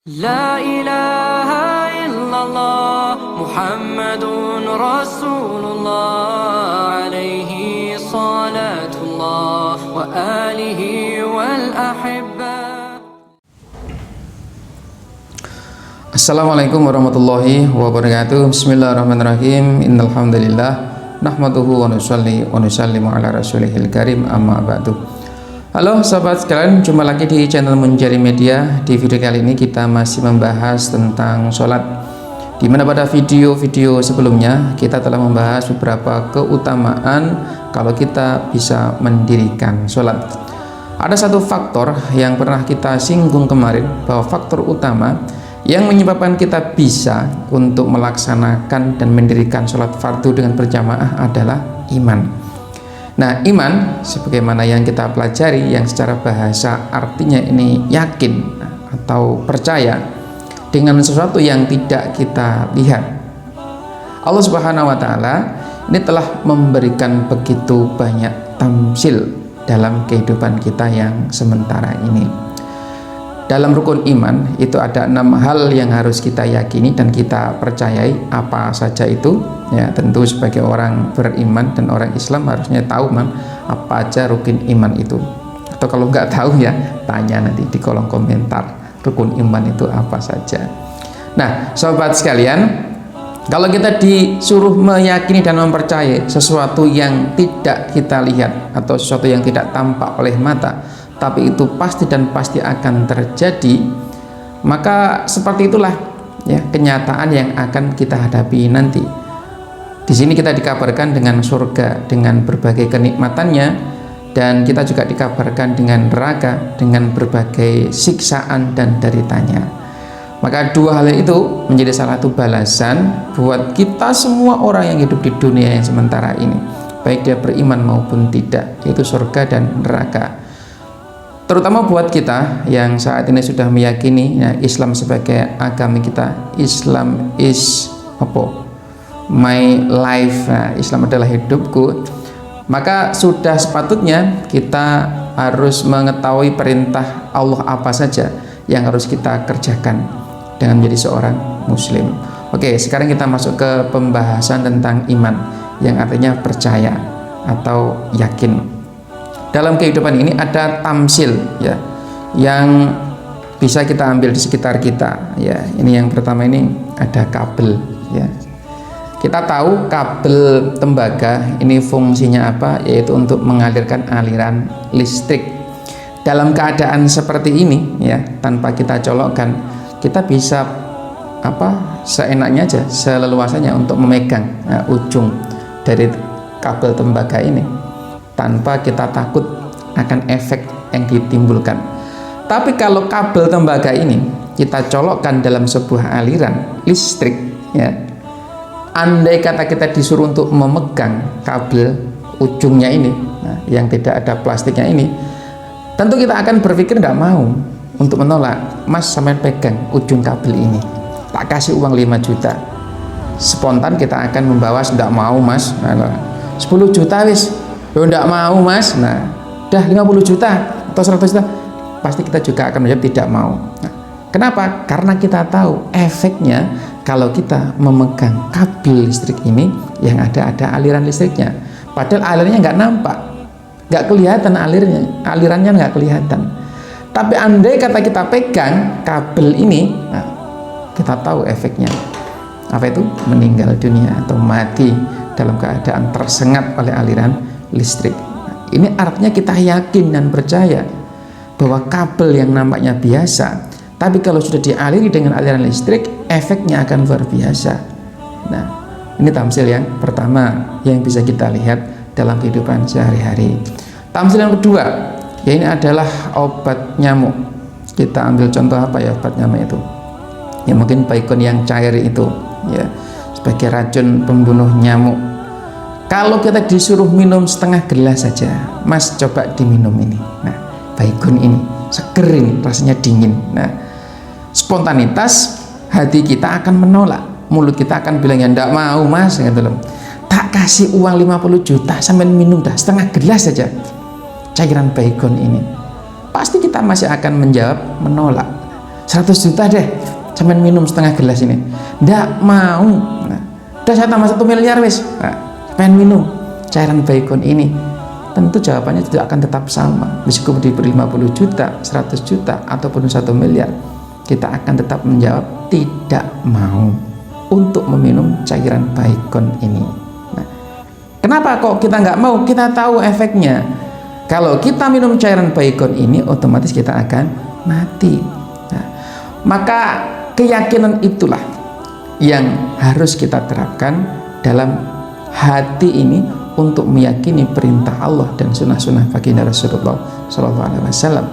La ilaha illallah Muhammadun Rasulullah alaihi salatullah wa alihi wal ahibba. Assalamualaikum warahmatullahi wabarakatuh. Bismillahirrahmanirrahim. Innal hamdalillah nahmaduhu wa nusalli wa nusallimu ala rasulihil karim, amma ba'du. Halo sahabat sekalian, jumpa lagi di channel Munjari Media. Di video kali ini kita masih membahas tentang sholat, dimana pada video-video sebelumnya kita telah membahas beberapa keutamaan kalau kita bisa mendirikan sholat. Ada satu faktor yang pernah kita singgung kemarin, bahwa faktor utama yang menyebabkan kita bisa untuk melaksanakan dan mendirikan sholat fardu dengan berjamaah adalah iman. Nah, iman sebagaimana yang kita pelajari, yang secara bahasa artinya ini yakin atau percaya dengan sesuatu yang tidak kita lihat. Allah Subhanahu wa taala ini telah memberikan begitu banyak tamsil dalam kehidupan kita yang sementara ini. Dalam rukun iman itu ada 6 hal yang harus kita yakini dan kita percayai. Apa saja itu? Ya, tentu sebagai orang beriman dan orang Islam harusnya tahu apa aja rukun iman itu. Atau kalau nggak tahu ya tanya nanti di kolom komentar rukun iman itu apa saja. Nah, sobat sekalian, kalau kita disuruh meyakini dan mempercayai sesuatu yang tidak kita lihat atau sesuatu yang tidak tampak oleh mata, tapi itu pasti dan pasti akan terjadi, maka seperti itulah ya kenyataan yang akan kita hadapi nanti. Di sini kita dikabarkan dengan surga dengan berbagai kenikmatannya, dan kita juga dikabarkan dengan neraka dengan berbagai siksaan dan deritanya. Maka dua hal itu menjadi salah satu balasan buat kita semua orang yang hidup di dunia yang sementara ini, baik dia beriman maupun tidak, yaitu surga dan neraka. Terutama buat kita yang saat ini sudah meyakini ya, Islam sebagai agama kita. Islam is my life. Nah, Islam adalah hidupku. Maka sudah sepatutnya kita harus mengetahui perintah Allah apa saja yang harus kita kerjakan dengan menjadi seorang muslim. Oke, sekarang kita masuk ke pembahasan tentang iman, yang artinya percaya atau yakin. Dalam kehidupan ini ada tamsil ya yang bisa kita ambil di sekitar kita ya. Ini yang pertama, ini ada kabel ya. Kita tahu kabel tembaga ini fungsinya apa, yaitu untuk mengalirkan aliran listrik. Dalam keadaan seperti ini ya, tanpa kita colokkan, kita bisa seenaknya aja, seleluasanya untuk memegang ujung dari kabel tembaga ini, tanpa kita takut akan efek yang ditimbulkan. Tapi kalau kabel tembaga ini kita colokkan dalam sebuah aliran listrik ya, andai kata kita disuruh untuk memegang kabel ujungnya ini, yang tidak ada plastiknya ini, tentu kita akan berpikir tidak mau untuk menolak. Mas, sampai pegang ujung kabel ini, tak kasih uang 5 juta. Spontan kita akan membawa, tidak mau mas. 10 juta wis, tidak mau mas. Nah, udah 50 juta atau 100 juta, pasti kita juga akan menjawab tidak mau. Nah, kenapa? Karena kita tahu efeknya kalau kita memegang kabel listrik ini, yang ada aliran listriknya. Padahal alirannya nggak nampak, nggak kelihatan alirannya nggak kelihatan. Tapi andai kata kita pegang kabel ini, nah, kita tahu efeknya. Apa itu? Meninggal dunia atau mati dalam keadaan tersengat oleh aliran listrik. Ini artinya kita yakin dan percaya bahwa kabel yang nampaknya biasa, tapi kalau sudah dialiri dengan aliran listrik, efeknya akan luar biasa. Nah, ini tamsil yang pertama yang bisa kita lihat dalam kehidupan sehari-hari. Tamsil yang kedua, ya ini adalah obat nyamuk. Kita ambil contoh apa ya obat nyamuk itu? Ya mungkin baikon yang cair itu ya, sebagai racun pembunuh nyamuk. Kalau kita disuruh minum setengah gelas saja, mas coba diminum ini. Nah, baikon ini seger, ini rasanya dingin. Nah, spontanitas hati kita akan menolak, mulut kita akan bilang ya enggak mau mas, gitu loh. Tak kasih uang 50 juta sampai minum dah setengah gelas saja cairan baikon ini, pasti kita masih akan menjawab menolak. 100 juta deh, cuman minum setengah gelas ini. Nggak mau. Nah, udah saya tambah 1 miliar wis. Nah, pengen minum cairan Baygon ini. Tentu jawabannya tidak akan tetap sama. Meskipun diberi 50 juta, 100 juta, ataupun 1 miliar, kita akan tetap menjawab tidak mau untuk meminum cairan Baygon ini. Nah, kenapa kok kita nggak mau? Kita tahu efeknya. Kalau kita minum cairan Baygon ini, otomatis kita akan mati. Nah, maka keyakinan itulah yang harus kita terapkan dalam hati ini untuk meyakini perintah Allah dan sunnah-sunnah baginda Rasulullah SAW.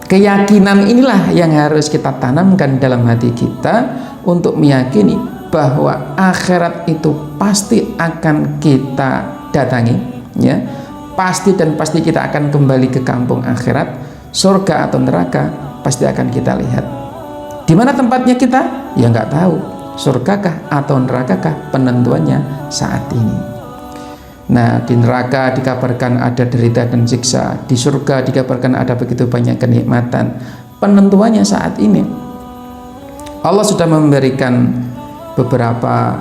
Keyakinan inilah yang harus kita tanamkan dalam hati kita untuk meyakini bahwa akhirat itu pasti akan kita datangi, ya, pasti dan pasti kita akan kembali ke kampung akhirat. Surga atau neraka pasti akan kita lihat. Di mana tempatnya kita? Ya nggak tahu. Surgakah atau nerakakah, penentuannya saat ini. Nah, di neraka dikabarkan ada derita dan siksa, di surga dikabarkan ada begitu banyak kenikmatan. Penentuannya saat ini. Allah sudah memberikan beberapa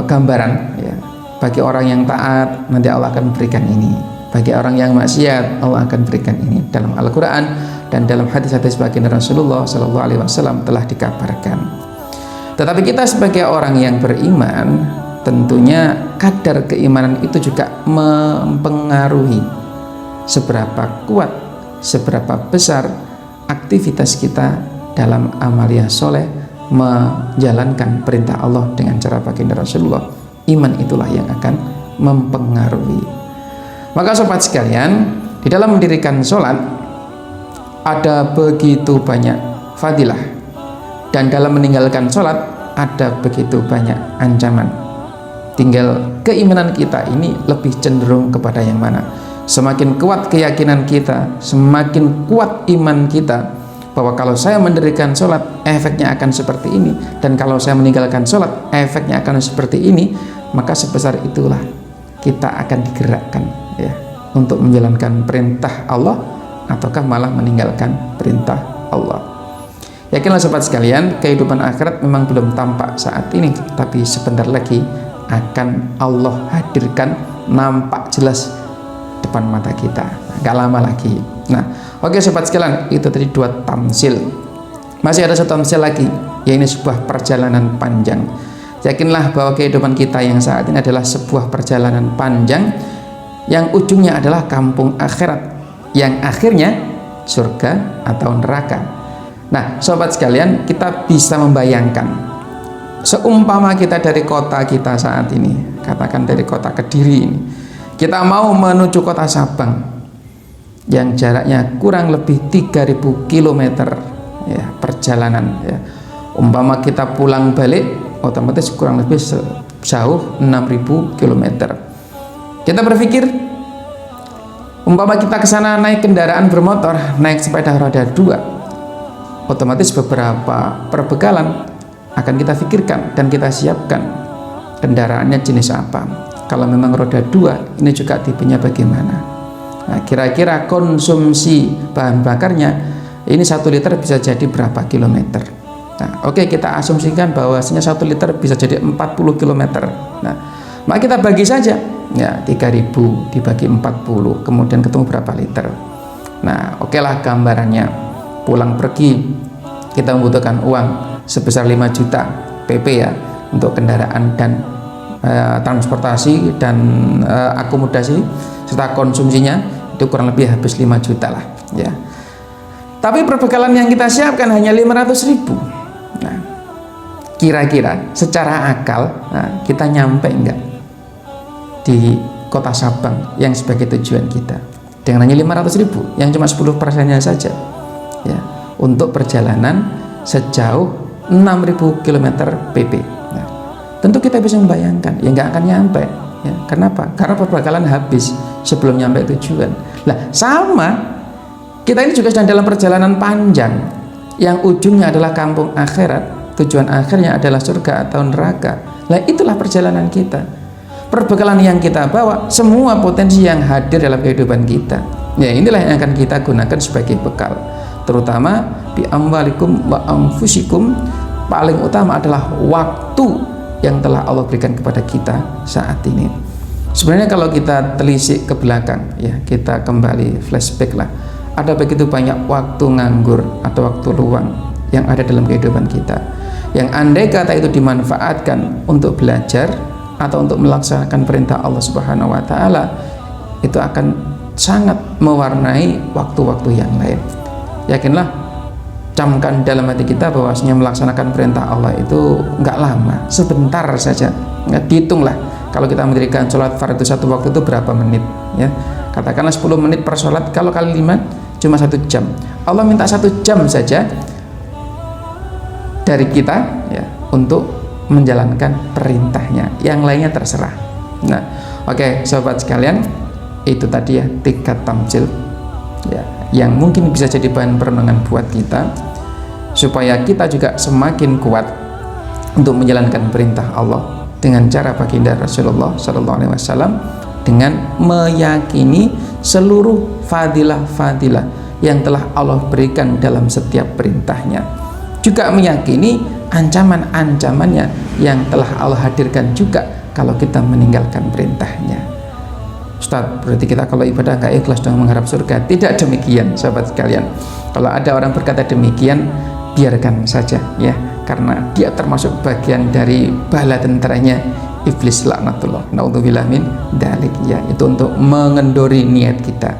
gambaran, ya. Bagi orang yang taat, nanti Allah akan berikan ini. Bagi orang yang maksiat, Allah akan berikan ini. Dalam Al-Quran dan dalam hadis-hadis baginda Rasulullah SAW telah dikabarkan. Tetapi kita sebagai orang yang beriman, tentunya kadar keimanan itu juga mempengaruhi seberapa kuat, seberapa besar aktivitas kita dalam amalia soleh menjalankan perintah Allah dengan cara baginda Rasulullah. Iman itulah yang akan mempengaruhi. Maka sobat sekalian, di dalam mendirikan sholat ada begitu banyak fadilah, dan dalam meninggalkan sholat ada begitu banyak ancaman. Tinggal keimanan kita ini lebih cenderung kepada yang mana. Semakin kuat keyakinan kita, semakin kuat iman kita bahwa kalau saya mendirikan sholat efeknya akan seperti ini, dan kalau saya meninggalkan sholat efeknya akan seperti ini, maka sebesar itulah kita akan digerakkan, ya, untuk menjalankan perintah Allah ataukah malah meninggalkan perintah Allah. Yakinlah sobat sekalian, kehidupan akhirat memang belum tampak saat ini, tapi sebentar lagi akan Allah hadirkan, nampak jelas depan mata kita, gak lama lagi. Nah, oke sobat sekalian, itu tadi 2 tamsil. Masih ada 1 tamsil lagi, yaitu sebuah perjalanan panjang. Yakinlah bahwa kehidupan kita yang saat ini adalah sebuah perjalanan panjang yang ujungnya adalah kampung akhirat, yang akhirnya surga atau neraka. Nah sobat sekalian, kita bisa membayangkan, seumpama kita dari kota kita saat ini, katakan dari kota Kediri ini, kita mau menuju kota Sabang yang jaraknya kurang lebih 3000 km, ya, perjalanan, ya. Umpama kita pulang balik otomatis kurang lebih jauh 6000 km. Kita berpikir, umpama kita ke sana naik kendaraan bermotor, naik sepeda roda 2, otomatis beberapa perbekalan akan kita pikirkan dan kita siapkan. Kendaraannya jenis apa? Kalau memang roda 2, ini juga tipenya bagaimana? Nah, kira-kira konsumsi bahan bakarnya ini 1 liter bisa jadi berapa kilometer? Nah, oke, kita asumsikan bahwasanya 1 liter bisa jadi 40 kilometer. Nah, maka kita bagi saja, ya, 3000 dibagi 40, kemudian ketemu berapa liter. Nah, oke lah gambarannya. Pulang pergi kita membutuhkan uang sebesar 5 juta PP, ya, untuk kendaraan dan transportasi dan akomodasi serta konsumsinya, itu kurang lebih habis 5 juta lah, ya. Tapi perbekalan yang kita siapkan hanya 500.000. Nah, kira-kira secara akal, nah, kita nyampe enggak di kota Sabang yang sebagai tujuan kita dengan hanya 500.000, yang cuma 10%-nya saja, ya, untuk perjalanan sejauh 6000 km PP. Nah, tentu kita bisa membayangkan, ya nggak akan nyampe, ya. Kenapa? Karena perbekalan habis sebelum nyampe tujuan. Nah, sama kita ini juga sedang dalam perjalanan panjang yang ujungnya adalah kampung akhirat, tujuan akhirnya adalah surga atau neraka. Nah, itulah perjalanan kita. Perbekalan yang kita bawa, semua potensi yang hadir dalam kehidupan kita, ya inilah yang akan kita gunakan sebagai bekal. terutama bi amwalikum wa anfusikum. Paling utama adalah waktu yang telah Allah berikan kepada kita saat ini. Sebenarnya kalau kita telisik ke belakang, ya, kita kembali flashback lah, ada begitu banyak waktu nganggur atau waktu luang yang ada dalam kehidupan kita, yang andai kata itu dimanfaatkan untuk belajar atau untuk melaksanakan perintah Allah Subhanahu wa Ta'ala, itu akan sangat mewarnai waktu-waktu yang lain. Yakinlah, camkan dalam hati kita bahwasanya melaksanakan perintah Allah itu nggak lama, sebentar saja. Nggak dihitunglah, kalau kita mendirikan sholat fardu satu waktu itu berapa menit, ya. Katakanlah 10 menit per sholat, kalau kali 5 cuma 1 jam. Allah minta 1 jam saja dari kita, ya, untuk menjalankan perintahnya, yang lainnya terserah. Nah, oke, sobat sekalian, itu tadi ya 3 tamsil, ya, yang mungkin bisa jadi bahan perenungan buat kita, supaya kita juga semakin kuat untuk menjalankan perintah Allah dengan cara baginda Rasulullah SAW, dengan meyakini seluruh fadilah-fadilah yang telah Allah berikan dalam setiap perintahnya, juga meyakini ancaman-ancamannya yang telah Allah hadirkan juga kalau kita meninggalkan perintahnya. Ustaz, berarti kita kalau ibadah nggak ikhlas dong mengharap surga? Tidak demikian, sahabat sekalian. Kalau ada orang berkata demikian, biarkan saja, ya, karena dia termasuk bagian dari bala tentaranya iblis laknatullah, naudzubillah min dalik, ya. Itu untuk mengendori niat kita,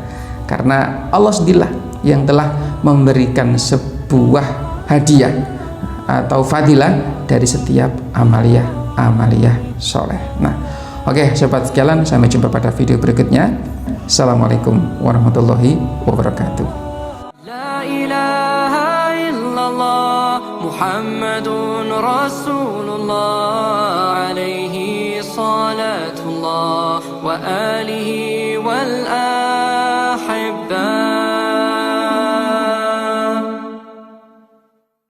karena Allah sendirilah yang telah memberikan sebuah hadiah atau fadilah dari setiap amaliyah soleh. Nah, oke, sobat sekalian, sampai jumpa pada video berikutnya. Assalamualaikum warahmatullahi wabarakatuh. La ilaha illallah Muhammadun Rasulullah alaihi salatullah wa alihi wal